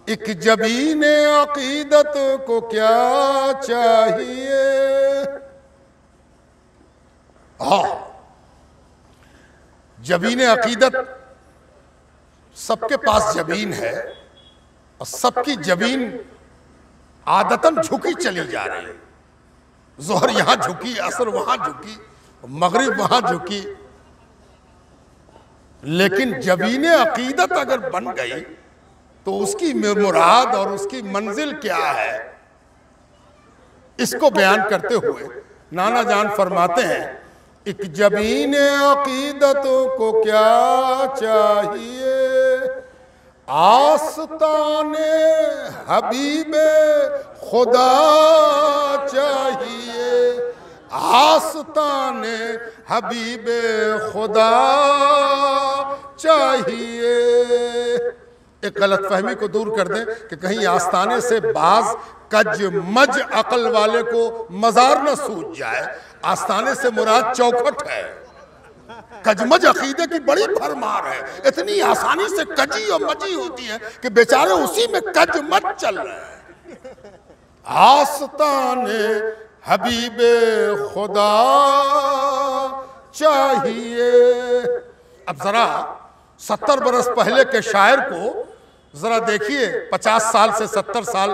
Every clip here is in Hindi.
एक जबीन अकीदत को क्या चाहिए। हाँ, जबीन अकीदत, सबके पास जबीन है और सबकी जबीन आदतन झुकी चली जा रही है। जोहर यहां झुकी, असर वहां झुकी, मगरिब वहां झुकी। लेकिन जबीन अकीदत अगर बन गई तो उसकी मुराद और उसकी मंजिल क्या है, इसको बयान करते हुए नाना जान फरमाते हैं, एक जबीन अकीदत को क्या चाहिए, आस्ताने हबीबे खुदा चाहिए, आस्ताने हबीबे खुदा चाहिए। एक गलतफहमी को दूर कर दें कि कहीं आस्ताने से बाज कज मज अकल वाले को मजार न सूझ जाए। आस्ताने से मुराद चौखट है। कजमज अकीदे की बड़ी भरमार है, इतनी आसानी से कजी और मजी होती है कि बेचारे उसी में कज मज चल रहे हैं। आस्ताने हबीबे खुदा चाहिए। अब जरा 70 बरस पहले के शायर को जरा देखिए, 50 साल से 70 साल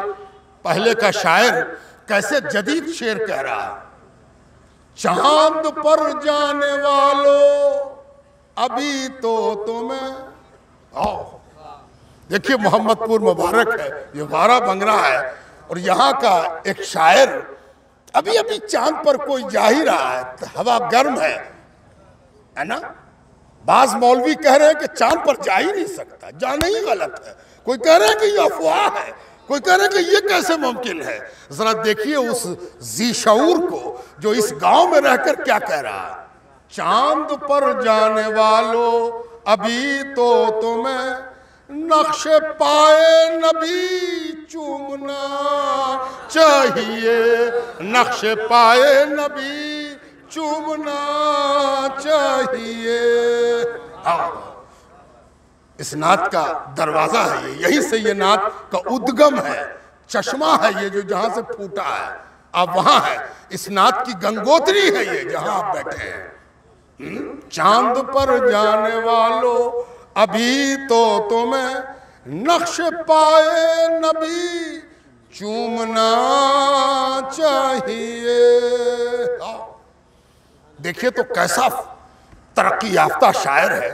पहले का शायर कैसे जदीद शेर कह रहा है। चांद पर जाने वालों अभी तो तुम्हें, देखिए मोहम्मदपुर मुबारक है, ये वारा बंगरा है, और यहाँ का एक शायर अभी अभी चांद पर कोई जा ही रहा है, हवा गर्म है ना। बाज मौलवी कह रहे हैं कि चांद पर जा ही नहीं सकता, जाना ही गलत है। कोई कह रहे हैं कि ये अफवाह है, कोई कह रहे हैं कि ये कैसे मुमकिन है। जरा देखिए उस जी शऊर को जो इस गांव में रहकर क्या कह रहा है। चांद पर जाने वालों अभी तो तुम्हें नक्शे पाए नबी चूमना चाहिए, नक्शे पाए नबी चूमना चाहिए। इस नात का दरवाजा है ये, यहीं से ये नात का उद्गम है, चश्मा है ये जो जहां से फूटा है। आप वहां है, इस नात की गंगोत्री है ये जहां आप बैठे हैं। चांद पर जाने वालों अभी तो तुम्हें नक्श पाए नबी चूमना चाहिए। देखिए तो कैसा तरक्की याफ्ता शायर है।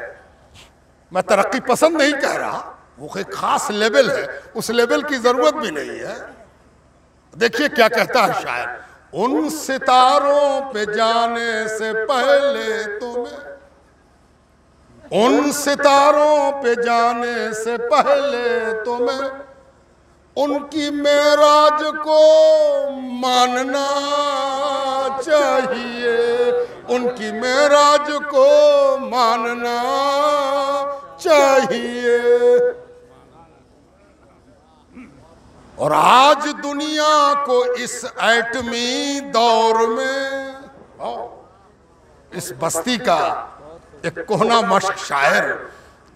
मैं तरक्की पसंद नहीं कह रहा, वो एक खास लेवल है, उस लेवल की जरूरत भी नहीं है। देखिए क्या कहता है शायर, उन सितारों पे जाने से पहले तुम्हें, उन सितारों पे जाने से पहले तुम्हें उनकी मेराज को मानना चाहिए, उनकी मेराज को मानना चाहिए। और आज दुनिया को इस एटमी दौर में, इस बस्ती का एक कोहना मश्क शायर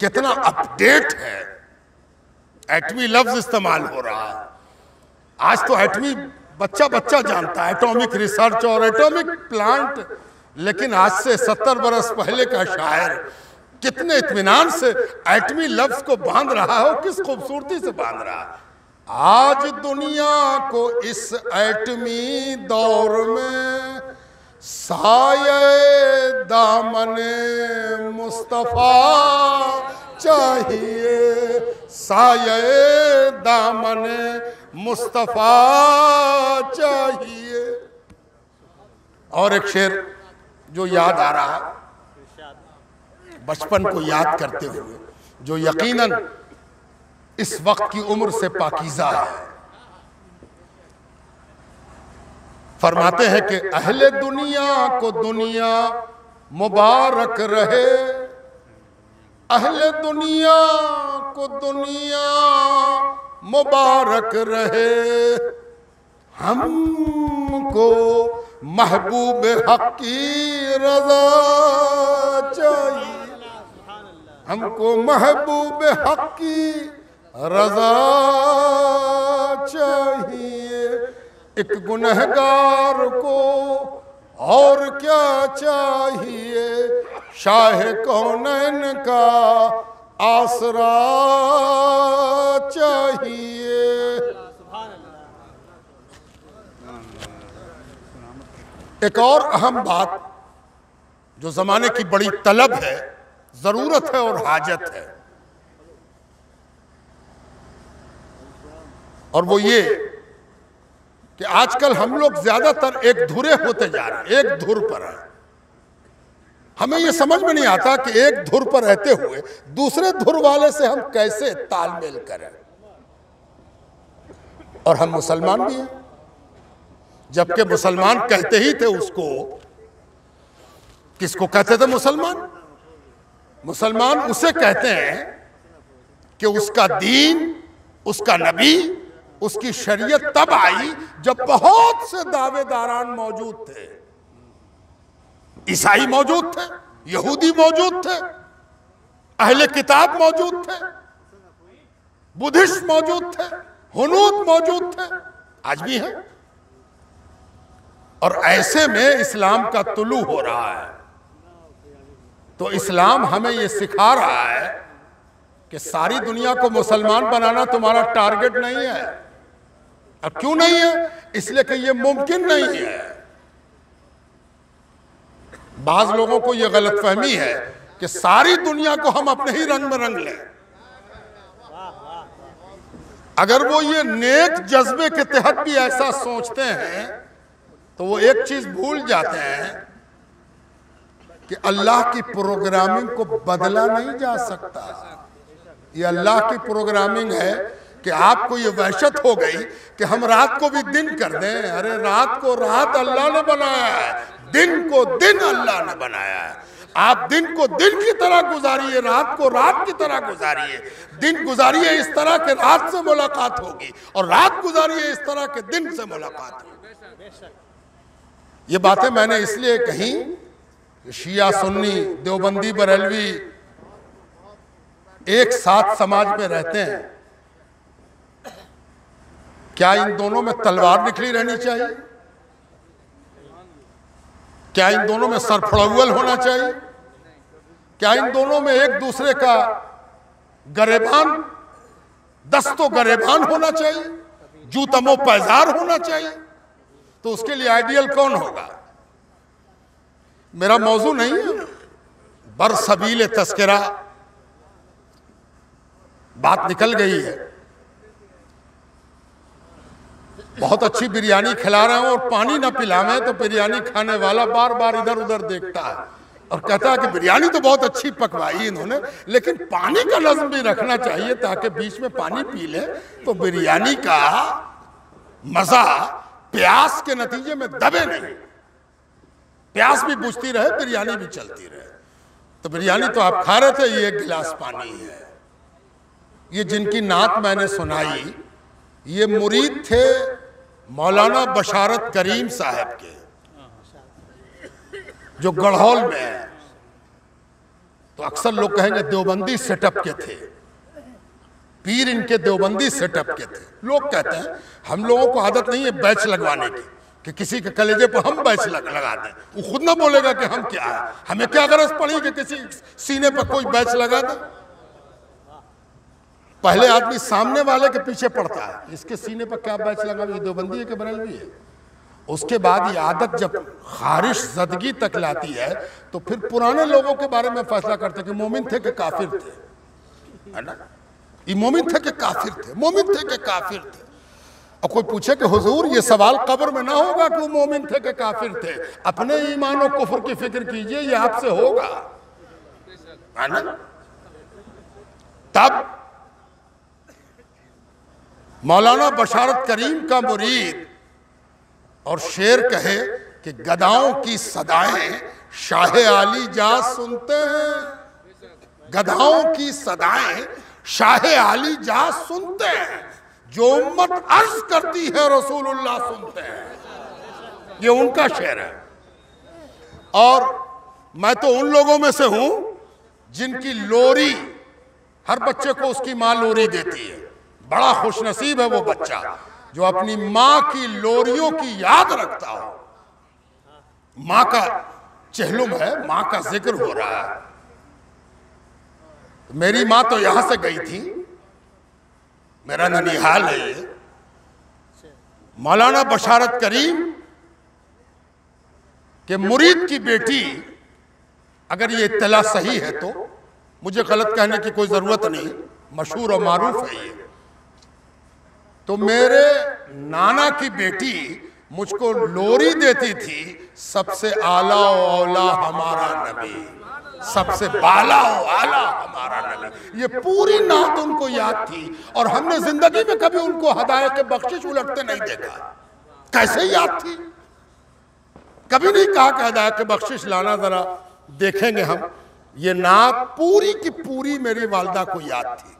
कितना अपडेट है। एटमी लफ्ज इस्तेमाल हो रहा है आज तो एटमी बच्चा बच्चा जानता है, एटॉमिक रिसर्च और एटॉमिक प्लांट। लेकिन आज से 70 बरस पहले का शायर कितने इत्मीनान से एटमी लफ्ज को बांध रहा है, किस खूबसूरती से बांध रहा है। आज दुनिया को इस एटमी दौर में साये दामने मुस्तफा चाहिए, साये दामने मुस्तफा चाहिए। और एक शेर जो याद आ रहा है, बचपन को याद करते हुए, जो यकीनन इस वक्त की उम्र से पाकीज़ा है। फरमाते हैं कि अहले दुनिया को दुनिया मुबारक रहे, अहले दुनिया को दुनिया मुबारक रहे, हमको महबूब हक की रज़ा चाहिए, हमको महबूब हक की रजा चाहिए एक गुनहगार को, और क्या चाहिए शाह कौनैन का आसरा चाहिए। एक और अहम बात जो जमाने की बड़ी तलब है, जरूरत है और हाजत है, और वो ये कि आजकल हम लोग ज्यादातर एक धुरे होते जा रहे हैं, एक धुर पर है। हमें ये समझ में नहीं आता कि एक धुर पर रहते हुए दूसरे धुर वाले से हम कैसे तालमेल करें। और हम मुसलमान भी हैं, जबकि मुसलमान कहते ही थे उसको, किसको कहते थे मुसलमान? मुसलमान उसे कहते हैं कि उसका दीन, उसका नबी, उसकी शरीयत तब आई जब बहुत से दावेदारान मौजूद थे। ईसाई मौजूद थे, यहूदी मौजूद थे, अहले किताब मौजूद थे, बुद्धिस्ट मौजूद थे, हुनूद मौजूद थे, आज भी हैं। और ऐसे में इस्लाम का तुलू हो रहा है। तो इस्लाम हमें यह सिखा रहा है कि सारी दुनिया को मुसलमान बनाना तुम्हारा टारगेट नहीं है। अब क्यों नहीं है? इसलिए कि यह मुमकिन नहीं है। बाज लोगों को यह गलतफहमी है कि सारी दुनिया को हम अपने ही रंग में रंग लें। अगर वो ये नेक जज्बे के तहत भी ऐसा सोचते हैं तो वो एक चीज भूल जाते हैं कि अल्लाह की प्रोग्रामिंग को बदला नहीं जा सकता। ये अल्लाह की प्रोग्रामिंग है कि आपको ये वहशत हो गई कि हम रात को भी दिन कर दें। अरे रात को रात अल्लाह ने बनाया है, दिन को दिन अल्लाह ने बनाया है। आप दिन को दिन की तरह गुजारिए, रात को रात की तरह गुजारिए। दिन गुजारिए इस तरह के रात से मुलाकात होगी, और रात गुजारिए इस तरह के दिन से मुलाकात होगी। ये बातें मैंने इसलिए कही, शिया सुन्नी, देवबंदी बरेलवी एक साथ समाज में रहते हैं। क्या इन दोनों में तलवार निकली रहनी चाहिए? क्या इन दोनों में सरफड़ौल होना चाहिए? क्या इन दोनों में एक दूसरे का गरेबान, दस्तो गरेबान होना चाहिए, जूतमो पैजार होना चाहिए? तो उसके लिए आइडियल कौन होगा? मेरा मौजू नहीं है, बरसबील तस्करा बात निकल गई है। बहुत अच्छी बिरयानी खिला रहे हैं और पानी ना पिलावे तो बिरयानी खाने वाला बार बार इधर उधर देखता है और कहता है कि बिरयानी तो बहुत अच्छी पकवाई इन्होंने, लेकिन पानी का नज़्म भी रखना चाहिए ताकि बीच में पानी पी ले तो बिरयानी का मजा प्यास के नतीजे में दबे नहीं, प्यास भी बुझती रहे, बिरयानी भी चलती रहे। तो बिरयानी तो आप खा रहे थे, ये एक गिलास पानी है। ये जिनकी नात मैंने सुनाई, ये मुरीद थे मौलाना बशारत करीम साहब के, जो गढ़ौल में है। तो अक्सर लोग कहेंगे देवबंदी सेटअप के थे, पीर इनके देवबंदी सेटअप के थे। लोग कहते हैं हम लोगों को आदत नहीं है बैच लगवाने की कि किसी के कलेजे पर हम बैच लगा दें। वो खुद ना बोलेगा कि हम क्या है, हमें क्या गरज पड़ी कि किसी सीने पर कोई बैच लगा दे। पहले आदमी सामने वाले के पीछे पड़ता है, इसके सीने पर क्या बैच लगा, ये देवबंदी है कि बरेलवी है। उसके बाद ये आदत जब खारिश ज़दगी तक लाती है तो फिर पुराने लोगों के बारे में फैसला करते कि मोमिन थे कि काफिर थे, है ना। ये मोमिन थे कि काफिर थे, मोमिन थे कि काफिर थे। और कोई पूछे कि हुजूर ये सवाल कब्र में ना होगा कि वो मोमिन थे कि काफिर थे, अपने ईमान और कुफ्र की फिक्र कीजिए, ये आपसे होगा, है ना। तब मौलाना बशारत करीम का मुरीद और शेर कहे कि गदाओं की सदाएं शाह आली जा सुनते हैं, गदाओं की सदाएं शाह आली जा सुनते हैं, जो उम्मत अर्ज करती है रसूलुल्लाह सुनते हैं। ये उनका शेर है। और मैं तो उन लोगों में से हूं जिनकी लोरी, हर बच्चे को उसकी मां लोरी देती है। बड़ा खुशनसीब है वो बच्चा जो अपनी माँ की लोरियों की याद रखता हो। माँ का चहलुम है, माँ का जिक्र हो रहा है। मेरी माँ तो यहां से गई थी, मेरा ननिहाल है ये। मौलाना बशारत करीम के मुरीद की बेटी, अगर ये इत्तला सही है तो मुझे गलत कहने की कोई जरूरत नहीं, मशहूर और मारूफ है ये। तो मेरे नाना की बेटी मुझको लोरी देती थी, सबसे आला औला हमारा नबी, सबसे बाला आला हमारा नबी। ये पूरी नात उनको याद थी और हमने जिंदगी में कभी उनको हदायत के बख्शिश उलटते नहीं देखा। कैसे याद थी? कभी नहीं कहा कि हदायत के बख्शिश लाना, जरा देखेंगे हम। ये नात पूरी की पूरी मेरी वालदा को याद थी।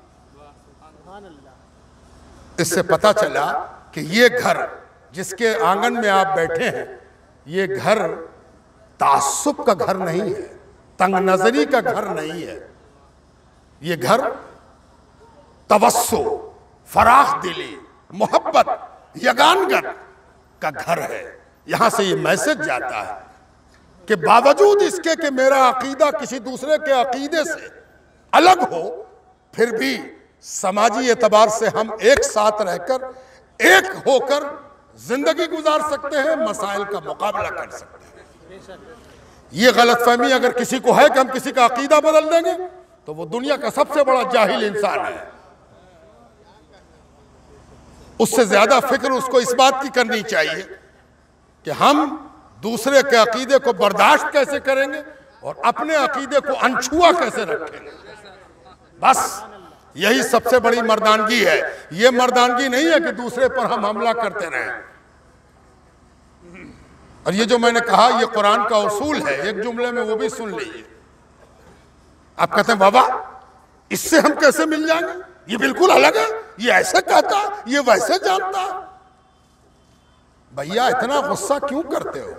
इससे पता चला कि ये घर जिसके आंगन में आप बैठे हैं, ये घर तासुब का घर नहीं है, तंग नजरी का घर नहीं है। ये घर तवस्सु, फराख दिली, मोहब्बत, यगानगत का घर है। यहां से ये मैसेज जाता है कि बावजूद इसके कि मेरा अकीदा किसी दूसरे के अकीदे से अलग हो, फिर भी समाजी एतबार से हम एक साथ रहकर, एक होकर जिंदगी गुजार सकते हैं, मसाइल का मुकाबला कर सकते हैं। ये गलतफहमी अगर किसी को है कि हम किसी का अकीदा बदल देंगे, तो वो दुनिया का सबसे बड़ा जाहिल इंसान है। उससे ज्यादा फिक्र उसको इस बात की करनी चाहिए कि हम दूसरे के अकीदे को बर्दाश्त कैसे करेंगे और अपने अकीदे को अनछुआ कैसे रखेंगे। बस यही सबसे बड़ी मर्दानगी है। ये मर्दानगी नहीं है कि दूसरे पर हम हमला करते रहें। और ये जो मैंने कहा, ये कुरान का उसूल है, एक जुमले में वो भी सुन लीजिए। आप कहते हैं बाबा इससे हम कैसे मिल जाएंगे, ये बिल्कुल अलग है, ये ऐसे कहता, ये वैसे जानता। भैया इतना गुस्सा क्यों करते हो?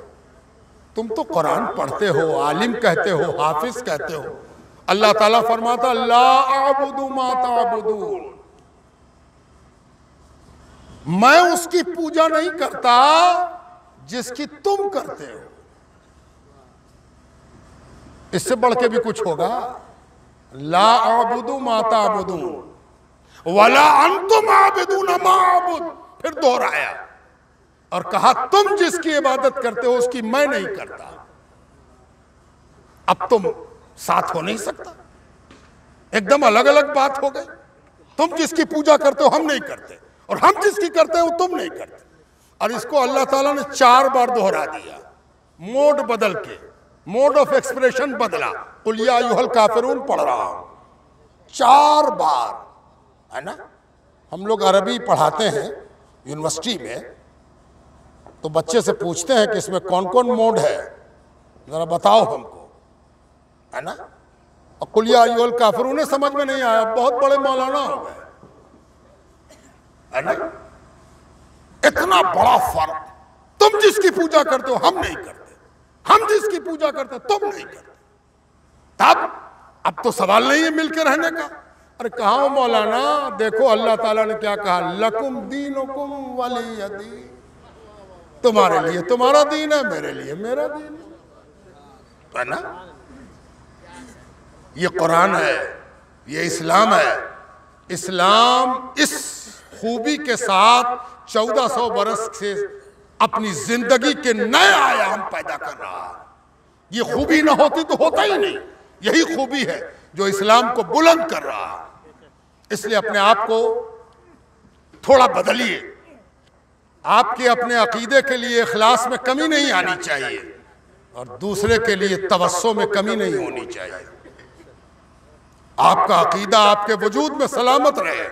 तुम तो कुरान पढ़ते हो, आलिम कहते हो, हाफिज कहते हो। अल्लाह ताला फरमाता ला अअबुदु मा तअबुदून, मैं उसकी पूजा नहीं करता जिसकी तुम करते हो। इससे बढ़ के भी कुछ होगा? ला अअबुदु मा तअबुदून वला अंतुम आबिदून मा अअबुद, फिर दोहराया और कहा तुम जिसकी इबादत करते हो उसकी मैं नहीं करता। अब तुम साथ हो नहीं सकता, एकदम अलग अलग बात हो गई। तुम जिसकी पूजा करते हो हम नहीं करते, और हम जिसकी करते हो तुम नहीं करते। और इसको अल्लाह ताला ने 4 बार दोहरा दिया, मोड बदल के, मोड ऑफ एक्सप्रेशन बदला। कुल या अय्युहल काफिरून पढ़ रहा हूं 4 बार, है ना। हम लोग अरबी पढ़ाते हैं यूनिवर्सिटी में, तो बच्चे से पूछते हैं कि इसमें कौन कौन मोड है, जरा बताओ हमको, है ना। और कुल या अय्युहल काफिरून समझ में नहीं आया, बहुत बड़े मौलाना हो गए, है ना। इतना बड़ा फर्क। तुम जिसकी पूजा करते हो हम नहीं करते, हम जिसकी पूजा करते हो तुम नहीं करते। तब अब तो सवाल नहीं है मिलकर रहने का। अरे कहा हो मौलाना, देखो अल्लाह ताला ने क्या कहा, लकुम दीनुकुम वलिय दीन, तुम्हारे लिए तुम्हारा दीन है, मेरे लिए मेरा दीन है ना। ये कुरान है, ये इस्लाम है। इस्लाम इस खूबी के साथ 1400 बरस से अपनी जिंदगी के नए आयाम पैदा कर रहा है। ये खूबी ना होती तो होता ही नहीं। यही खूबी है जो इस्लाम को बुलंद कर रहा है। इसलिए अपने आप को थोड़ा बदलिए। आपके अपने अकीदे के लिए इखलास में कमी नहीं आनी चाहिए, और दूसरे के लिए तवस्सो में कमी नहीं होनी चाहिए। आपका अकीदा आपके वजूद में सलामत रहे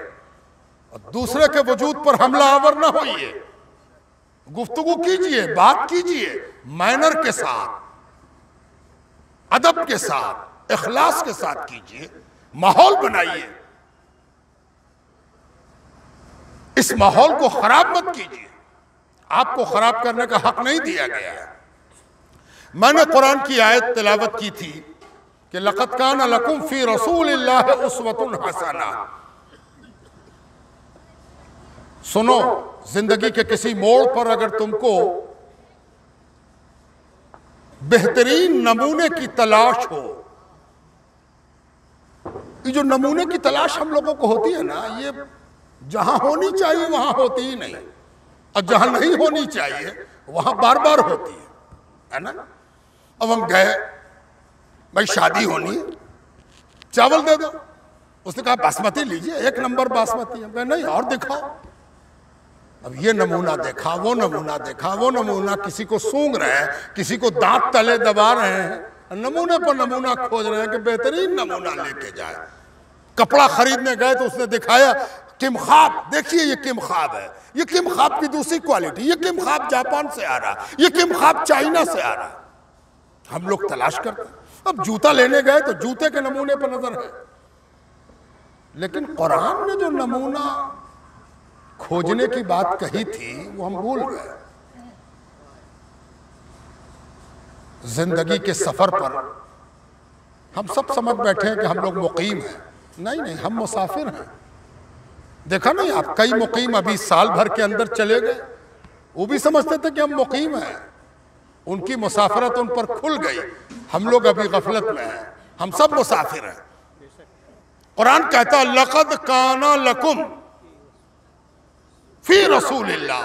और दूसरे के वजूद पर हमला आवर ना होइए। गुफ्तगू कीजिए, बात कीजिए, मैनर के साथ, अदब के साथ, इखलास के साथ कीजिए। माहौल बनाइए, इस माहौल को खराब मत कीजिए। आपको खराब करने का हक नहीं दिया गया है। मैंने कुरान की आयत तिलावत की थी कि लक़द कान लकुम फी रसूलिल्लाहि उस्वतुन हसना। सुनो, जिंदगी के किसी मोड़ पर अगर तुमको बेहतरीन नमूने की तलाश हो, ये जो नमूने की तलाश हम लोगों को होती है ना, ये जहां होनी चाहिए वहां होती ही नहीं, और जहां नहीं होनी चाहिए वहां बार बार होती है ना। अब हम गए, भाई शादी होनी है, चावल दे दो। उसने कहा बासमती लीजिए, 1 नंबर बासमती है। मैं नहीं, और दिखाओ। अब ये नमूना देखा, वो नमूना देखा, वो नमूना, किसी को सूंघ रहे हैं, किसी को दांत तले दबा रहे हैं, नमूने पर नमूना खोज रहे हैं कि बेहतरीन नमूना लेके जाए। कपड़ा खरीदने गए तो उसने दिखाया किमखाब, देखिए ये किमखाब है, ये किमखाब की दूसरी क्वालिटी, ये किमखाब जापान से आ रहा, ये किमखाब चाइना से आ रहा। हम लोग तलाश करते। अब जूता लेने गए तो जूते के नमूने पर नजर है, लेकिन कुरान ने जो नमूना खोजने की बात कही थी वो हम भूल गए। जिंदगी के सफर पर हम सब समझ बैठे हैं कि हम लोग मुकीम हैं। नहीं नहीं, हम मुसाफिर हैं। देखा नहीं आप, कई मुकीम अभी साल भर के अंदर चले गए, वो भी समझते थे कि हम मुकीम हैं, उनकी मुसाफरत उन पर खुल गई, हम लोग अभी गफलत में हैं। हम सब मुसाफिर हैं। कुरान कहता है लक़द काना लकुम फी रसूलिल्लाह।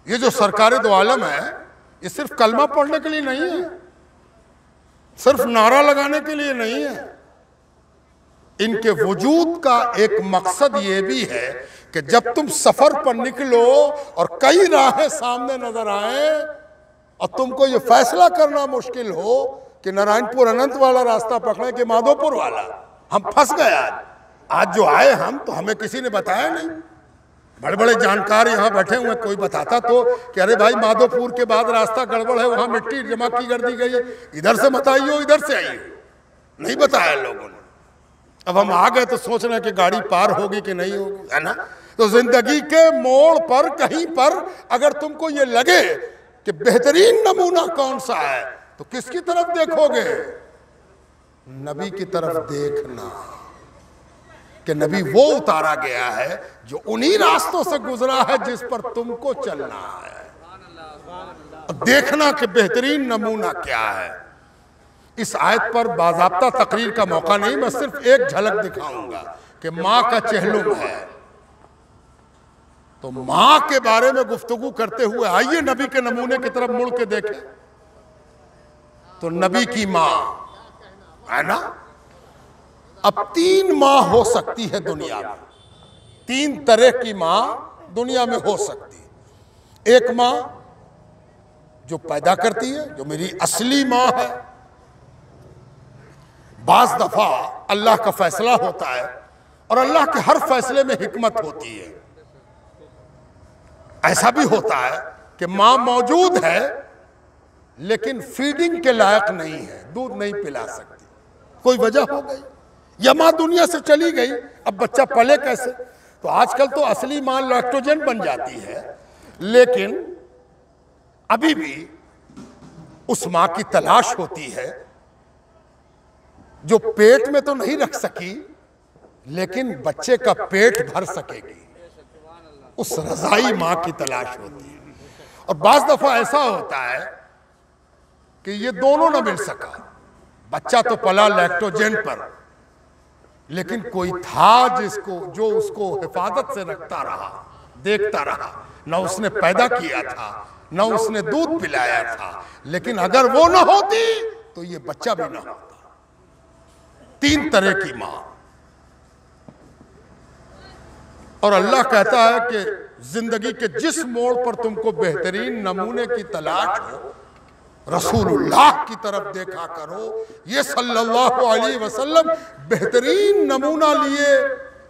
ये जो सरकार दो आलम है, ये सिर्फ कलमा पढ़ने के लिए नहीं है, सिर्फ नारा लगाने के लिए नहीं है। इनके वजूद का एक मकसद ये भी है कि जब तुम सफर पर निकलो और कई राहें सामने नजर आए और तुमको ये फैसला करना मुश्किल हो कि नारायणपुर अनंत वाला रास्ता पकड़े कि माधोपुर वाला, हम फंस गए। आज जो आए हम, तो हमें किसी ने बताया नहीं। बड़े बड़े जानकार यहाँ बैठे हुए, कोई बताता तो कि अरे भाई माधोपुर के बाद रास्ता गड़बड़ है, वहां मिट्टी जमा की कर दी गई है, इधर से मत आइयो, इधर से आइए। नहीं बताया लोगों ने। अब हम आ गए तो सोच रहे हैं कि गाड़ी पार होगी कि नहीं होगी, है ना। तो जिंदगी के मोड़ पर कहीं पर अगर तुमको ये लगे कि बेहतरीन नमूना कौन सा है, तो किसकी तरफ देखोगे? नबी की तरफ देखना कि नबी वो उतारा गया है जो उन्हीं रास्तों से गुजरा है जिस पर तुमको चलना है। देखना कि बेहतरीन नमूना क्या है। इस आयत पर बाज़ाब्ता तकरीर का मौका नहीं, मैं सिर्फ एक झलक दिखाऊंगा कि माँ का चेहलुम है। तो माँ के बारे में गुफ्तगू करते हुए आइए नबी के नमूने की तरफ मुड़ के देखें। तो नबी की माँ है ना, अब 3 माँ हो सकती है दुनिया में। 3 तरह की माँ दुनिया में हो सकती है। एक माँ जो पैदा करती है, जो मेरी असली माँ है। बाज दफा अल्लाह का फैसला होता है और अल्लाह के हर फैसले में हिकमत होती है। ऐसा भी होता है कि माँ मौजूद है लेकिन फीडिंग के लायक नहीं है, दूध नहीं पिला सकती, कोई वजह हो गई, या माँ दुनिया से चली गई, अब बच्चा पले कैसे? तो आजकल तो असली माँ लैक्टोजन बन जाती है, लेकिन अभी भी उस माँ की तलाश होती है जो पेट में तो नहीं रख सकी लेकिन बच्चे का पेट भर सकेगी। उस रज़ाई माँ की तलाश होती है। और बाज़ दफा ऐसा होता है कि ये दोनों ना मिल सका। बच्चा तो पला लैक्टोजन पर, लेकिन कोई था जो उसको हिफाजत से रखता रहा, देखता रहा। न उसने पैदा किया था, न उसने दूध पिलाया था, लेकिन अगर वो ना होती तो ये बच्चा भी ना होता। 3 तरह की माँ। और अल्लाह कहता है कि जिंदगी के जिस मोड़ पर तुमको बेहतरीन नमूने की तलाश हो, रसूलुल्लाह की तरफ देखा करो। ये सल्लल्लाहु अलैहि वसल्लम बेहतरीन नमूना लिए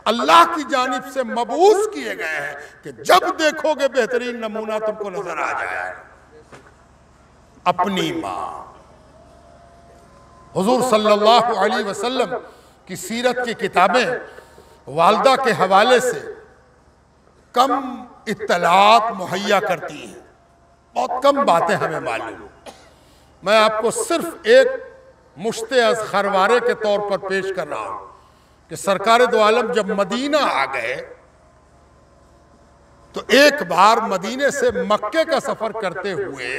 अल्लाह की जानिब से मबूस किए गए हैं कि जब देखोगे बेहतरीन नमूना तुमको नजर आ जाए। अपनी माँ हुजूर सल्लल्लाहु अलैहि वसल्लम की सीरत की किताबें वालदा के हवाले से कम इत्तलात मुहैया करती हैं, बहुत कम बातें हमें मालूम। मैं आपको सिर्फ एक मुश्ते खरवारे के तौर पर पेश कर रहा हूं कि सरकार दो आलम जब मदीना आ गए तो एक बार मदीने से मक्के का सफर करते हुए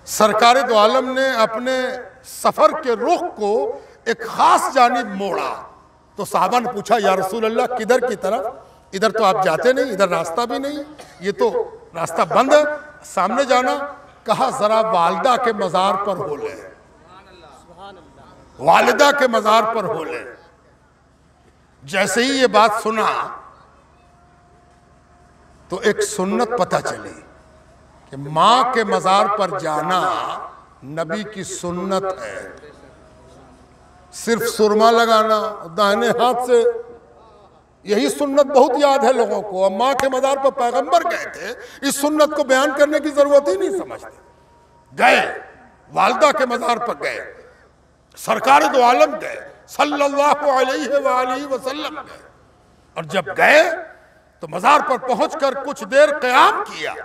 सरकार दो आलम ने अपने सफर के रुख को एक खास जानिब मोड़ा। तो साहबा ने पूछा, या रसूल अल्लाह किधर की तरफ? इधर तो आप जाते नहीं, इधर रास्ता भी नहीं, ये तो रास्ता बंद है, सामने जाना। कहा जरा वालिदा के मजार पर हो ले, वालिदा के मजार पर हो ले। जैसे ही ये बात सुना तो एक सुन्नत पता चली कि मां के मजार पर जाना नबी की सुन्नत है। सिर्फ सुरमा लगाना दाहिने हाथ से, यही सुन्नत बहुत याद है लोगों को। अब मां के मजार पर पैगंबर गए थे, इस सुन्नत को बयान करने की जरूरत ही नहीं समझते। गए, वालिदा के मजार पर गए, सरकार दो आलम गए सल्लल्लाहु अलैहि वसल्लम गए। और जब गए तो मजार पर पहुंचकर कुछ देर क़याम किया,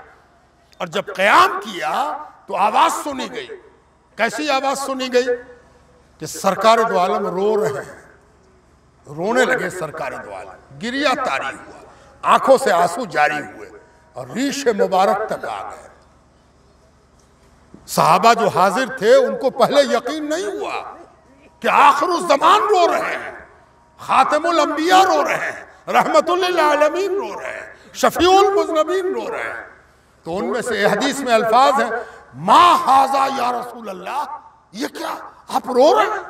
और जब क़याम किया तो आवाज सुनी गई। कैसी आवाज सुनी गई कि सरकार दो आलम रो रहे हैं। रोने लगे सरकार दो आलम, गिरिया तारी हुआ, आंखों से आंसू जारी हुए और रीश मुबारक तक आ गए। सहाबा जो हाजिर थे उनको पहले यकीन नहीं हुआ कि आखिरुल ज़मान रो रहे हैं, खातिमुल अंबिया रो रहे हैं, रहमतुल लिल आलमीन रो रहे हैं, शफीउल मुज़नबीन रो रहे हैं। तो उनमें से हदीस में अल्फाज हैं, मा हाजा या रसूल अल्लाह, ये क्या आप रो रहे हैं?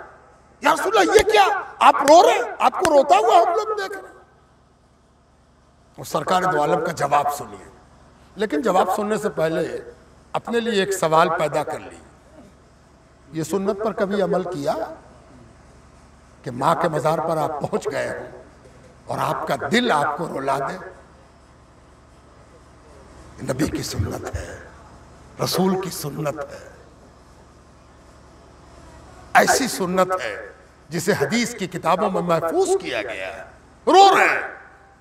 या रसूल अल्लाह ये क्या आप रो रहे हैं? आपको रोता हुआ हम लोग देख रहे हैं। और सरकार दो आलम का जवाब सुनिए। लेकिन जवाब सुनने से पहले अपने लिए एक सवाल पैदा कर ली, ये सुन्नत पर कभी अमल किया कि मां के मजार पर आप पहुंच गए हो और आपका दिल आपको रुला दे? नबी की सुन्नत है, रसूल की सुन्नत है। ऐसी सुन्नत है जिसे हदीस की किताबों में महफूज किया गया है। रो रहे हैं,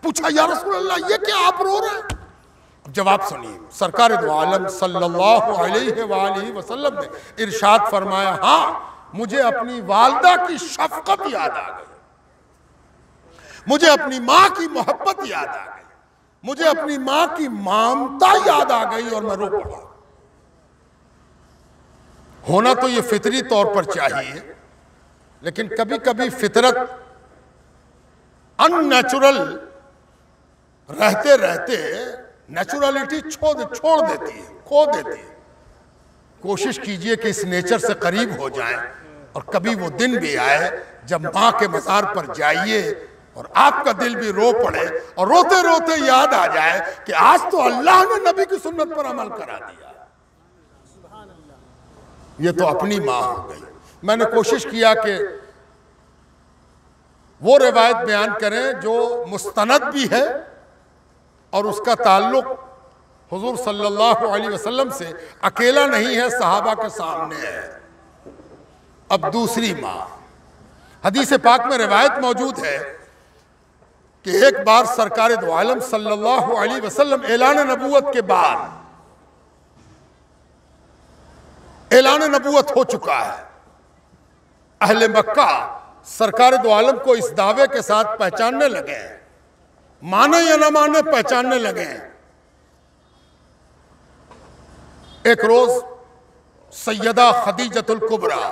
पूछा या रसूल अल्लाह ये क्या आप रो रहे हैं? जवाब सुनिए, सरकार दो आलम सल्लल्लाहु अलैहि वसल्लम ने इरशाद फरमाया, हाँ मुझे अपनी वालिदा की शफकत याद आ गई, मुझे अपनी माँ की मोहब्बत याद आ गई, मुझे अपनी माँ की ममता याद आ गई और मैं रो पड़ा। होना तो ये फितरी तौर पर चाहिए, लेकिन कभी कभी फितरत अननेचुरल रहते रहते नेचुरलिटी छोड़ देती है, खो देती है। कोशिश कीजिए कि इस नेचर से करीब हो जाएं और कभी वो दिन भी आए जब मां के मजार पर जाइए और आपका दिल भी रो पड़े और रोते रोते याद आ जाए कि आज तो अल्लाह ने नबी की सुन्नत पर अमल करा दिया। ये तो अपनी मां हो गई। मैंने कोशिश किया कि वो रिवायत बयान करें जो मुस्तनद भी है और उसका ताल्लुक हुजूर सल्लल्लाहु अलैहि वसल्लम से अकेला नहीं है, सहाबा के सामने है। अब दूसरी मां, हदीस पाक में रिवायत मौजूद है कि एक बार सरकार दो आलम सल्लल्लाहु अलैहि वसल्लम ऐलान नबूवत के बाद, ऐलान नबूवत हो चुका है, अहले मक्का सरकार दो आलम को इस दावे के साथ पहचानने लगे, माने या न माने पहचानने लगे। एक रोज सैयदा खदीजतुल कुबरा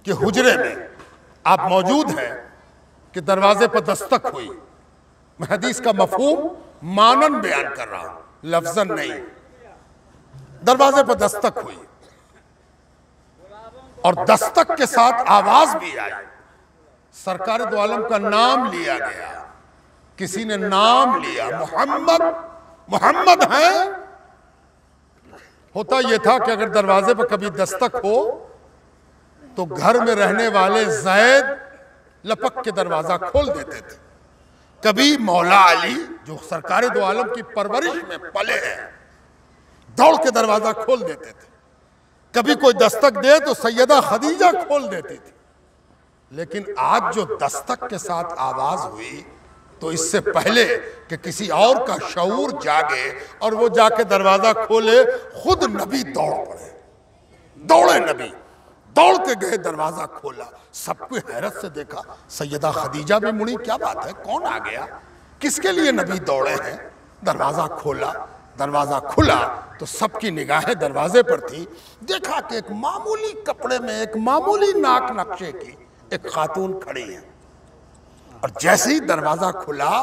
के हुजरे में आप मौजूद हैं कि दरवाजे पर दस्तक हुई। मैं हदीस का मफहूम मानन बयान कर रहा हूं, लफ्जन नहीं। दरवाजे पर दस्तक हुई और दस्तक के साथ आवाज भी आई, सरकार दो आलम का नाम लिया गया। किसी ने नाम लिया, मोहम्मद, मोहम्मद है। होता यह था कि अगर दरवाजे पर कभी दस्तक हो तो घर में रहने वाले जैद लपक के दरवाजा खोल देते थे। कभी मौला अली जो सरकार दो आलम की परवरिश में पले हैं दौड़ के दरवाजा खोल देते थे। कभी कोई दस्तक दे तो सैयदा खदीजा खोल देती थी। लेकिन आज जो दस्तक के साथ आवाज हुई तो इससे पहले कि किसी और का शऊर जागे और वो जाके दरवाजा खोले, खुद नबी दौड़ पड़े। दौड़े नबी, दौड़ के गए, दरवाजा खोला, सबको हैरत से देखा। सैयदा खदीजा भी मुड़ी, क्या बात है, कौन आ गया? किसके लिए नबी दौड़े हैं? दरवाजा खोला, दरवाजा खुला तो सबकी निगाहें दरवाजे पर थी। देखा कि एक मामूली कपड़े में, एक मामूली नाक नक्शे की एक खातून खड़ी है। और जैसे ही दरवाजा खुला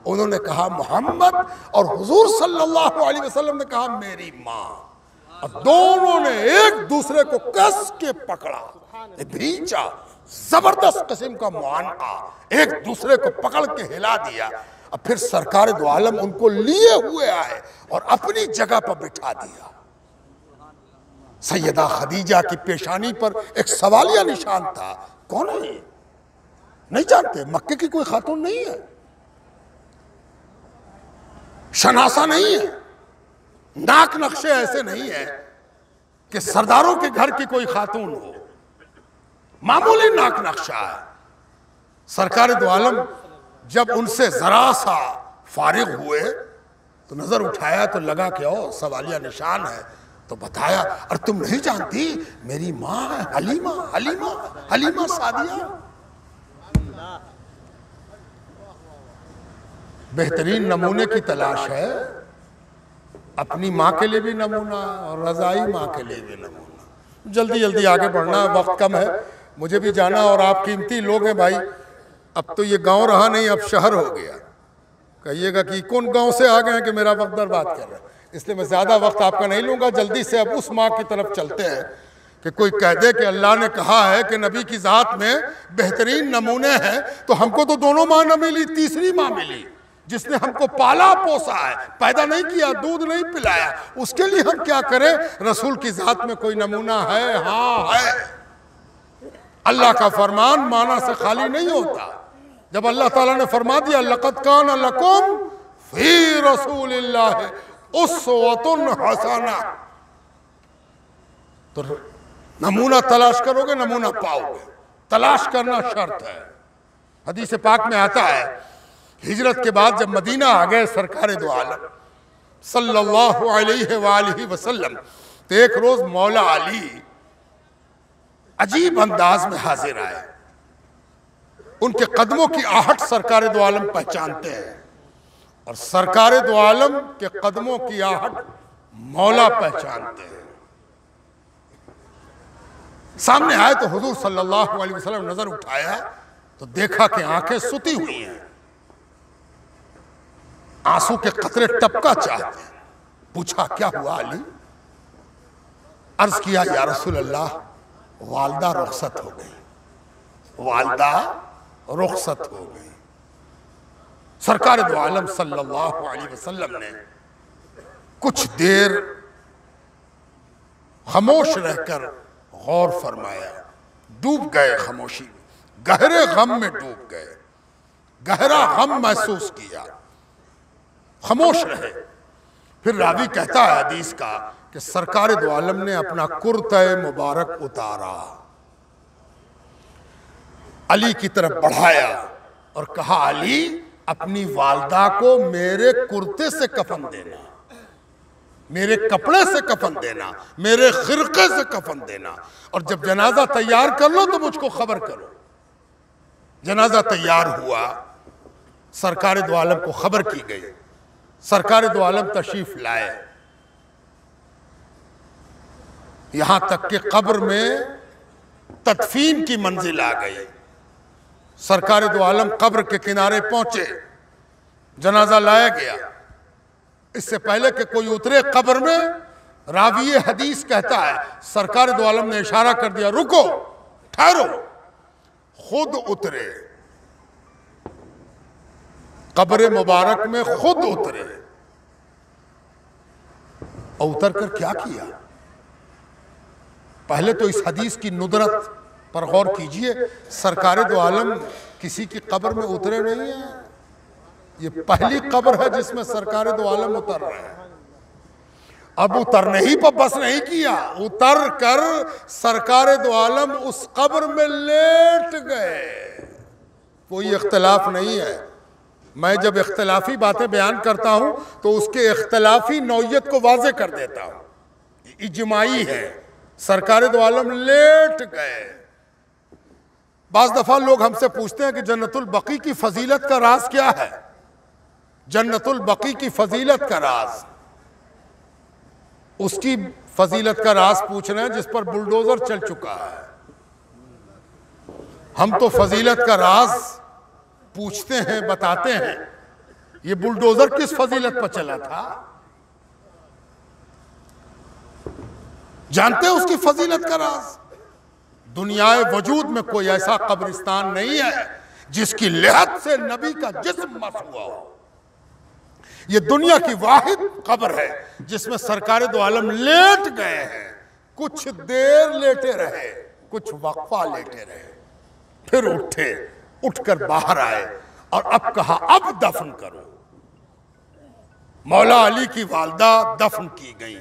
उन्होंने कहा मोहम्मद, और हुजूर सल्लल्लाहु अलैहि वसल्लम ने कहा मेरी माँ। और दोनों ने एक दूसरे को कस के पकड़ा, भींचा, जबरदस्त किस्म का मुआनका, एक दूसरे को पकड़ के हिला दिया। और फिर सरकार दो आलम उनको लिए हुए आए और अपनी जगह पर बिठा दिया। सैयदा खदीजा की पेशानी पर एक सवालिया निशान था। कौन है ये? नहीं जानते, मक्के की कोई खातून नहीं है, शनासा नहीं है, नाक नक्शे ऐसे नहीं है कि सरदारों के घर की कोई खातून हो, मामूली नाक नक्शा है। सरकार दो आलम जब उनसे जरा सा फारिग हुए तो नजर उठाया तो लगा कि ओ सवालिया निशान है। तो बताया, और तुम नहीं जानती मेरी माँ है हलीमा, हलीमा, हलीमा सादिया। बेहतरीन नमूने की तलाश है, अपनी माँ के लिए भी नमूना और रजाई माँ के लिए भी नमूना। जल्दी जल्दी आगे बढ़ना, वक्त कम है, मुझे भी जाना और आप कीमती लोग हैं भाई। अब तो ये गांव रहा नहीं, अब शहर हो गया। कहिएगा कि कौन गांव से आ गए हैं कि मेरा वक्त बर्बाद कर रहे हैं, इसलिए मैं ज़्यादा वक्त आपका नहीं लूँगा। जल्दी से अब उस माँ की तरफ चलते हैं कि कोई कह दे कि अल्लाह ने कहा है कि नबी की ज़ात में बेहतरीन नमूने हैं, तो हमको तो दोनों माँ न मिली, तीसरी माँ मिली जिसने हमको पाला पोसा है, पैदा नहीं किया, दूध नहीं पिलाया। उसके लिए हम क्या करें? रसूल की ज़ात में कोई नमूना है? हाँ है। अल्लाह का फरमान माना से खाली नहीं होता। जब अल्लाह ताला ने फरमा दिया लक़द कान लकुम फ़ी रसूलिल्लाहि उस्वतुन हसना, तो नमूना तलाश करोगे, नमूना पाओगे। तलाश करना शर्त है। हदीस पाक में आता है, हिजरत के बाद जब मदीना आ गए सरकार दो आलम सल्लल्लाहु अलैहि वसल्लम, तो एक रोज मौला अली अजीब अंदाज में हाजिर आए। उनके कदमों की आहट सरकार दो आलम पहचानते हैं और सरकार दो आलम के कदमों की आहट मौला पहचानते हैं। सामने आए तो हुजूर सल्लल्लाहु अलैहि वसल्लम नजर उठाया तो देखा कि आंखें सुती हुई हैं, आंसू के कतरे टपका चाहते हैं। पूछा क्या हुआ अली? अर्ज किया या रसूल अल्लाह, वालदा रुखसत हो गई, वालदा रुखसत हो गई। सरकार दो आलम सल्लल्लाहु अलैहि वसल्लम ने कुछ देर खामोश रहकर गौर फरमाया, डूब गए खामोशी में, गहरे गम में डूब गए, गहरा गम महसूस किया, खामोश रहे। फिर रावी कहता है हदीस का कि सरकार दो आलम ने अपना कुर्ता मुबारक उतारा, अली की तरफ बढ़ाया और कहा अली अपनी वालदा को मेरे कुर्ते से कफन देना, मेरे कपड़े से कफन देना, मेरे खिरके से कफन देना, और जब जनाजा तैयार कर लो तो मुझको खबर करो। जनाजा तैयार हुआ, सरकार दो आलम को खबर की गई, सरकार दो आलम तशरीफ लाए। यहां तक कि कब्र में तदफीन की मंजिल आ गई। सरकार दो आलम कब्र के किनारे पहुंचे, जनाजा लाया गया। इससे पहले कि कोई उतरे कब्र में, रावी हदीस कहता है सरकार दो आलम ने इशारा कर दिया रुको, ठहरो। खुद उतरे, कब्र मुबारक में खुद उतरे और उतर कर क्या किया? पहले तो इस हदीस की नुदरत पर गौर कीजिए। सरकार दो आलम किसी की कब्र में उतरे नहीं है, ये पहली कब्र है जिसमें सरकार दो आलम उतर रहे हैं। अब उतरने ही पर बस नहीं किया, उतर कर सरकार दो आलम उस कब्र में लेट गए। कोई इख्तिलाफ नहीं है। मैं जब इख्तिलाफी बातें बयान करता हूं तो उसके इख्तिलाफी नौयत को वाज़े कर देता हूं। इजमाई है, सरकार दो आलम लेट गए। बाज़ दफ़ा लोग हमसे पूछते हैं कि जन्नतुल बकी की फजीलत का राज क्या है? जन्नतुल बकी की फजीलत का राज, उसकी फजीलत का राज पूछ रहे हैं जिस पर बुलडोजर चल चुका है। हम तो फजीलत का राज पूछते हैं, बताते हैं। ये बुलडोजर किस फजीलत पर चला था? जानते हैं उसकी फजीलत का राज? दुनियाए वजूद में कोई ऐसा कब्रिस्तान नहीं है जिसकी लेहत से नबी का जिस्म मस हुआ हो। ये दुनिया की वाहिद कब्र है जिसमें सरकार दो आलम लेट गए हैं। कुछ देर लेटे रहे, कुछ वक्फा लेटे रहे, फिर उठे, उठकर बाहर आए और अब कहा अब दफन करो। मौला अली की वालदा दफन की गई।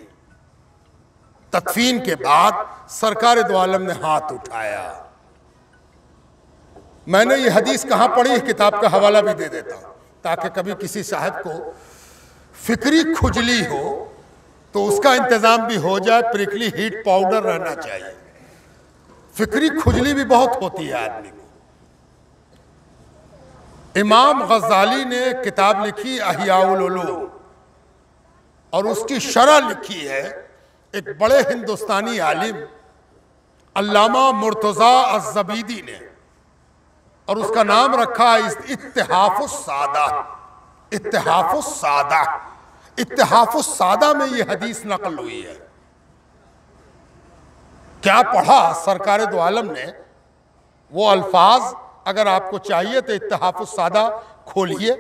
तदफीन के बाद सरकार दो आलम ने हाथ उठाया। मैंने ये हदीस कहां पढ़ी, किताब का हवाला भी दे देता हूं ताकि कभी किसी साहब को फिक्री खुजली हो तो उसका इंतजाम भी हो जाए। प्रिकली हीट पाउडर रहना चाहिए। फिक्री खुजली भी बहुत होती है आदमी को। इमाम गज़ाली ने किताब लिखी अहियाउल उलूम और उसकी शरह लिखी है एक बड़े हिंदुस्तानी आलिम अल्लामा मुर्तज़ा अज़्ज़बीदी ने, और उसका नाम रखा इत्तिहाफुस सादा। इत्तिहाफुस सादा, इत्तिहाफुस सादा में ये हदीस नकल हुई है। क्या पढ़ा सरकार दो आलम ने? वो अल्फाज अगर आपको चाहिए तो इत्तिहाफुस सादा खोलिए।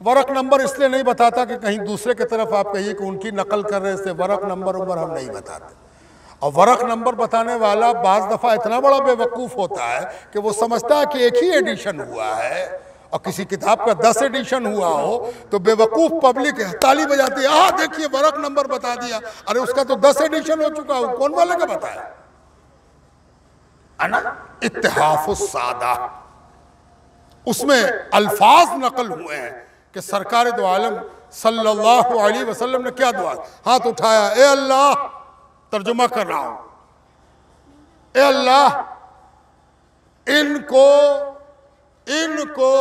वरक नंबर इसलिए नहीं बताता कि कहीं दूसरे की तरफ आप कहिए कि उनकी नकल कर रहे से वरक नंबर हम नहीं बताते। और वरक नंबर बताने वाला बाज दफा इतना बड़ा बेवकूफ होता है कि वो समझता है कि एक ही एडिशन हुआ है, और किसी किताब का 10 एडिशन हुआ हो तो बेवकूफ पब्लिक ताली बजाती है, देखिए वरक नंबर बता दिया। अरे उसका तो 10 एडिशन हो चुका हो, कौन वाले का बताया? इत्तिहाफुस सादा, उसमें अल्फाज नकल हुए हैं कि सरकार दो आलम सल्लल्लाहु अलैहि वसल्लम ने क्या दुआ, हाथ उठाया, ए अल्लाह, तर्जुमा कर रहा हूं, ए अल्लाह इनको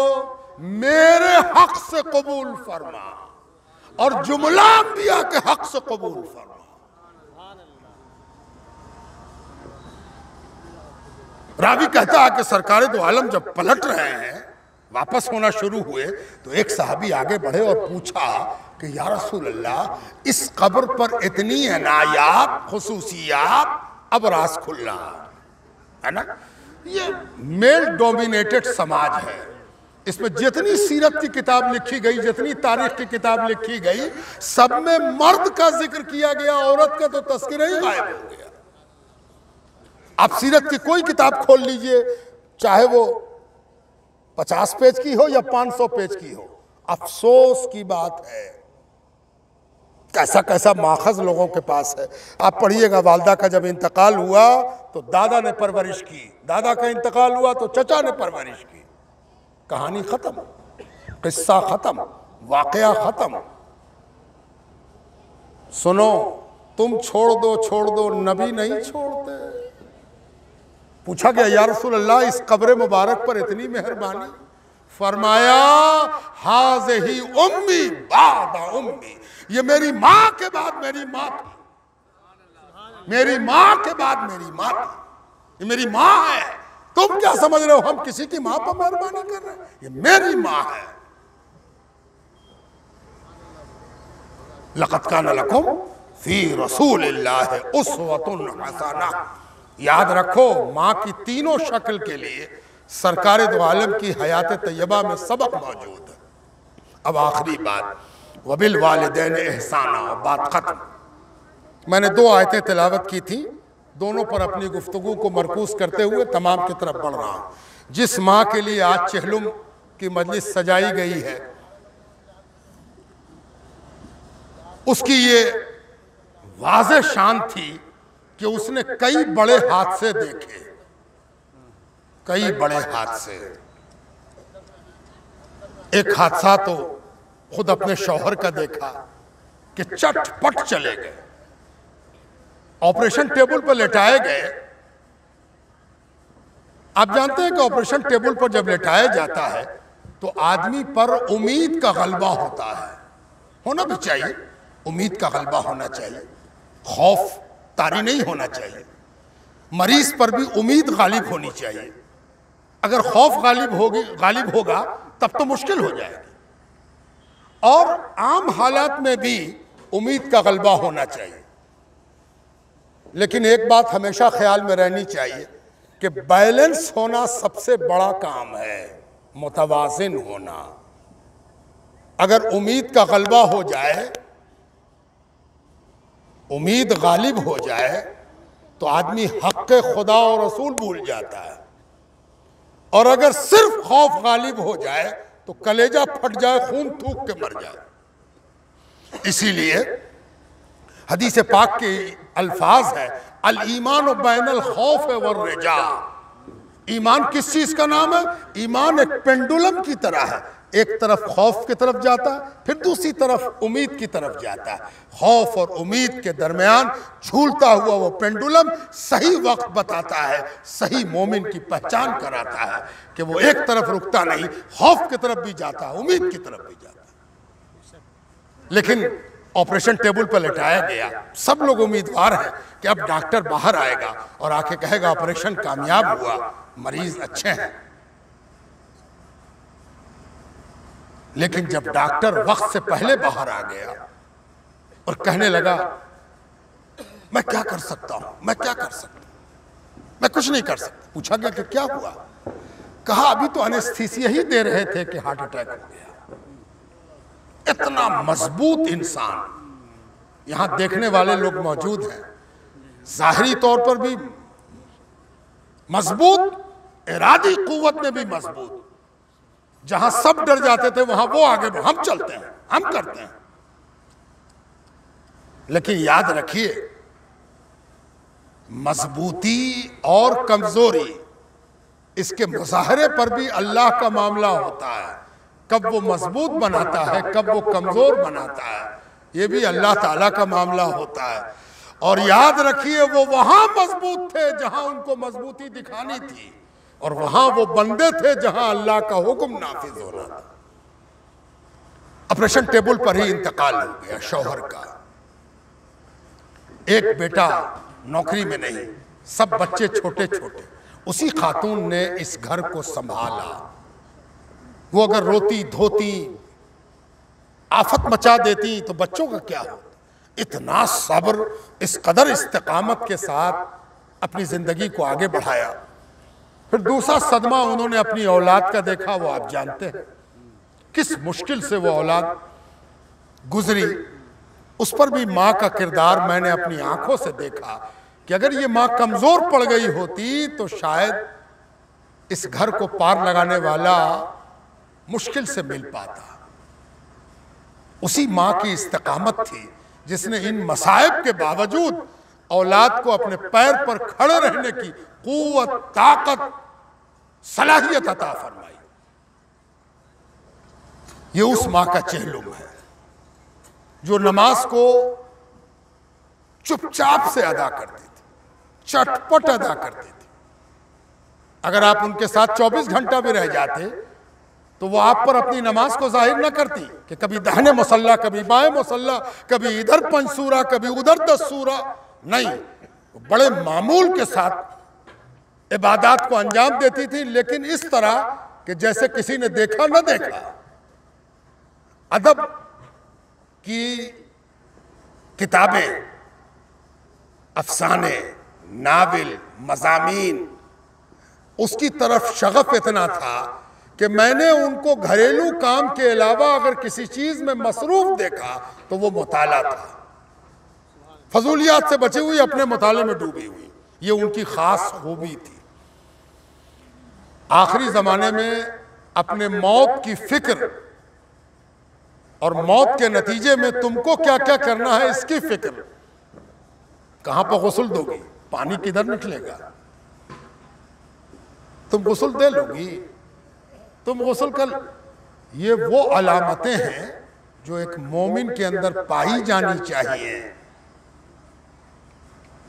मेरे हक से कबूल फरमा और जुमला अंबिया के हक से कबूल फरमा। रावी कहता है कि सरकार दो आलम जब पलट रहे हैं, वापस होना शुरू हुए, तो एक सहाबी आगे बढ़े और पूछा कि या रसूल अल्लाह, इस कब्र पर इतनी अनायात खुसूसियात, अब राज खुल रहा है ना। ये मेल डोमिनेटेड समाज है। इसमें जितनी सीरत की किताब लिखी गई, जितनी तारीख की किताब लिखी गई, सब में मर्द का जिक्र किया गया, औरत का तो तस्करा ही गायब हो गया। आप सीरत की कोई किताब खोल लीजिए, चाहे वो 50 पेज की हो या 500 पेज की हो, अफसोस की बात है कैसा कैसा माखज लोगों के पास है। आप पढ़िएगा, वालदा का जब इंतकाल हुआ तो दादा ने परवरिश की, दादा का इंतकाल हुआ तो चचा ने परवरिश की। कहानी खत्म, किस्सा खत्म, वाकया खत्म। सुनो, तुम छोड़ दो, नबी नहीं छोड़ते। पूछा गया या रसूल अल्लाह, इस कब्र मुबारक पर इतनी मेहरबानी? फरमाया हाज़िही उम्मी बादा उम्मी, ये मेरी माँ के बाद मेरी माँ थी, मेरी माँ के बाद मेरी माँ थी, ये मेरी माँ है। तुम क्या समझ रहे हो हम किसी की माँ पर मेहरबानी कर रहे हैं? ये मेरी माँ है। लक़द काना लकुम फी रसूलिल्लाहि उस्वतुन हसना। याद रखो, माँ की तीनों शक्ल के लिए सरकार दो आलम की हयात तैयबा में सबक मौजूद है। अब आखिरी बात, वबिल वालिदैन एहसाना, बात खत्म। मैंने 2 आयतें तिलावत की थी, दोनों पर अपनी गुफ्तगू को मरकूज करते हुए तमाम की तरफ बढ़ रहा हूं। जिस माँ के लिए आज चहलुम की मजलिस सजाई गई है, उसकी ये वाज़ेह शान थी कि उसने कई बड़े हादसे देखे, कई बड़े हादसे। एक हादसा तो खुद अपने शौहर का देखा कि चटपट चले गए, ऑपरेशन टेबल पर लेटाए गए। आप जानते हैं कि ऑपरेशन टेबल पर जब लेटाया जाता है तो आदमी पर उम्मीद का गलबा होता है, होना भी चाहिए, उम्मीद का गलबा होना चाहिए, खौफ तारी नहीं होना चाहिए। मरीज पर भी उम्मीद गालिब होनी चाहिए। अगर खौफ गालिब होगा तब तो मुश्किल हो जाएगी। और आम हालात में भी उम्मीद का गलबा होना चाहिए। लेकिन एक बात हमेशा ख्याल में रहनी चाहिए कि बैलेंस होना सबसे बड़ा काम है, मुतवाज़िन होना। अगर उम्मीद का गलबा हो जाए, उम्मीद गालिब हो जाए, तो आदमी हक़ खुदा और रसूल भूल जाता है। और अगर सिर्फ खौफ गालिब हो जाए तो कलेजा फट जाए, खून थूक के मर जाए। इसीलिए हदीस पाक के अल्फाज है, अल ईमान बैनल खौफ वर रजा। ईमान किस चीज का नाम है? ईमान एक पेंडुलम की तरह है, एक तरफ खौफ की तरफ जाता है, फिर दूसरी तरफ उम्मीद की तरफ जाता है। खौफ और उम्मीद के दरमियान झूलता हुआ वो पेंडुलम सही वक्त बताता है, सही मोमिन की पहचान कराता है कि वो एक तरफ रुकता नहीं, खौफ की तरफ भी जाता है, उम्मीद की तरफ भी जाता है। लेकिन ऑपरेशन टेबल पर लेटाया गया, सब लोग उम्मीदवार हैं कि अब डॉक्टर बाहर आएगा और आके कहेगा ऑपरेशन कामयाब हुआ, मरीज अच्छे हैं। लेकिन जब डॉक्टर वक्त से पहले बाहर आ गया और कहने लगा मैं क्या कर सकता हूं, मैं क्या कर सकता हूं, मैं कुछ नहीं कर सकता। पूछा गया कि क्या हुआ? कहा अभी तो एनेस्थीसिया ही दे रहे थे कि हार्ट अटैक हो गया। इतना मजबूत इंसान, यहां देखने वाले लोग मौजूद हैं, जाहिरी तौर पर भी मजबूत, इरादी कुव्वत में भी मजबूत। जहां सब डर जाते थे वहां वो आगे, हम चलते हैं, हम करते हैं। लेकिन याद रखिए, मजबूती और कमजोरी, इसके मुजाहरे पर भी अल्लाह का मामला होता है। कब वो मजबूत बनाता है, कब वो कमजोर बनाता है, ये भी अल्लाह ताला का मामला होता है। और याद रखिए, वो वहां मजबूत थे जहां उनको मजबूती दिखानी थी, और वहां वो बंदे थे जहां अल्लाह का हुक्म नाफिज होना था। ऑपरेशन टेबल पर ही इंतकाल हो गया शौहर का। एक बेटा नौकरी में नहीं, सब बच्चे छोटे छोटे। उसी खातून ने इस घर को संभाला। वो अगर रोती धोती, आफत मचा देती तो बच्चों का क्या होता? इतना सब्र, इस कदर इस्तिकामत के साथ अपनी जिंदगी को आगे बढ़ाया। फिर दूसरा सदमा उन्होंने अपनी औलाद का देखा, वो आप जानते हैं किस मुश्किल से वो औलाद गुजरी। उस पर भी माँ का किरदार मैंने अपनी आंखों से देखा कि अगर ये माँ कमजोर पड़ गई होती तो शायद इस घर को पार लगाने वाला मुश्किल से मिल पाता। उसी माँ की इस्तिकामत थी जिसने इन मसाइब के बावजूद औलाद को अपने पैर पर खड़े रहने की कुव्वत, ताकत, सलाहियत अता फरमाई। ये उस माँ का चेहलुम है जो नमाज को चुपचाप से अदा करती थी, चटपट अदा करती थी। अगर आप उनके साथ 24 घंटा भी रह जाते तो वो आप पर अपनी नमाज को जाहिर न करती कि कभी दाहिने मुसल्ला, कभी बाएं मुसल्ला, कभी इधर 5 सूरा, कभी उधर 10 सूरा। नहीं, बड़े मामूल के साथ इबादत को अंजाम देती थी, लेकिन इस तरह कि जैसे किसी ने देखा न देखा। अदब की किताबें, अफसाने, नावल, मज़ामीन, उसकी तरफ शगफ इतना था कि मैंने उनको घरेलू काम के अलावा अगर किसी चीज में मसरूफ देखा तो वो मुताला था। फजूलियात से बची हुई, अपने मुताले में डूबी हुई, ये उनकी खास खूबी थी। आखिरी जमाने में अपने मौत की फिक्र और मौत के नतीजे में तुमको क्या क्या करना है इसकी फिक्र। कहां पर गुस्ल दोगी, पानी किधर निकलेगा, तुम गुस्ल दे लोगी, तुम गुस्ल कर। ये वो अलामतें हैं जो एक मोमिन के अंदर पाई जानी चाहिए।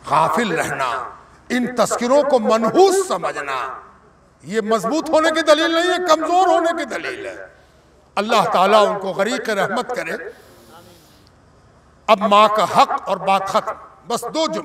गाफिल रहना, इन तस्किरों को मनहूस समझना, ये मजबूत होने की दलील नहीं है, कमजोर होने की दलील है। अल्लाह ताला उनको गरीक रहमत करे। अब माँ का हक और बात खत्म, बस 2 जुमले।